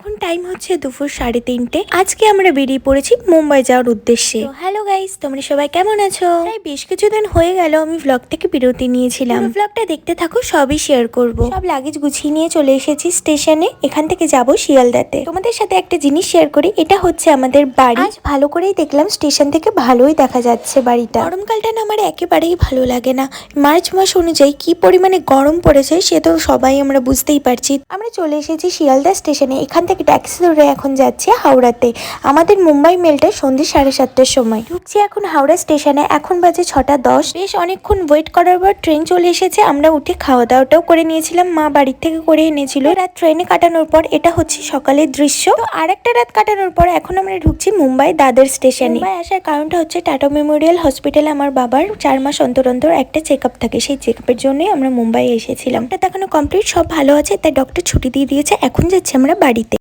এখন টাইম হচ্ছে দুপুর 3:30। আজকে আমরা বেরিয়ে পড়েছি মুম্বাই যাওয়ার উদ্দেশ্যে। হ্যালো গাইস, তোমরা সবাই কেমন আছো? প্রায় বেশ কিছুদিন হয়ে গেল আমি ভ্লগ থেকে বিরতি নিয়েছিলাম। ভ্লগটা দেখতে থাকো, সবই শেয়ার করব। সব লাগেজ গুছিয়ে নিয়ে চলে এসেছি স্টেশনে। এখান থেকে যাব শিয়ালদাতে। তোমাদের সাথে একটা জিনিস শেয়ার করি, এটা হচ্ছে আমাদের বাড়ি। আজ ভালো করেই দেখলাম, স্টেশন থেকে ভালোই দেখা যাচ্ছে বাড়িটা। গরমকালটা না আমার একেবারেই ভালো লাগে না। মার্চ মাস অনুযায়ী কি পরিমাণে গরম পড়েছে সে তো সবাই আমরা বুঝতেই পারছি। আমরা চলে এসেছি শিয়ালদা স্টেশনে। এখান থেকে ট্যাক্সি ধরে এখন যাচ্ছি হাওড়াতে। আমাদের মুম্বাই মেলটা সন্ধ্যে 7:30টার সময়। ঢুকছি এখন হাওড়া স্টেশনে। এখন বাজে 6:10। বেশ অনেকক্ষণ ওয়েট করার পর ট্রেন চলে এসেছে। আমরা উঠে খাওয়া দাওয়াটাও করে নিয়েছিলাম, মা বাড়ির থেকে করে এনেছিল। রাত ট্রেনে কাটানোর পর এটা হচ্ছে সকালের দৃশ্য। তো আরেকটা রাত কাটানোর পর এখন আমরা ঢুকছি মুম্বাই দাদর স্টেশনে। মুম্বাই আসার কারণটা হচ্ছে টাটা মেমোরিয়াল হসপিটালে আমার বাবার 4 মাস অন্তর অন্তর একটা চেক আপ থাকে। সেই চেক আপের জন্যই আমরা মুম্বাই এসেছিলাম। এটা দেখানো কমপ্লিট, সব ভালো আছে, তাই ডক্টর ছুটি দিয়ে দিয়েছে। এখন যাচ্ছি আমরা বাড়িতে।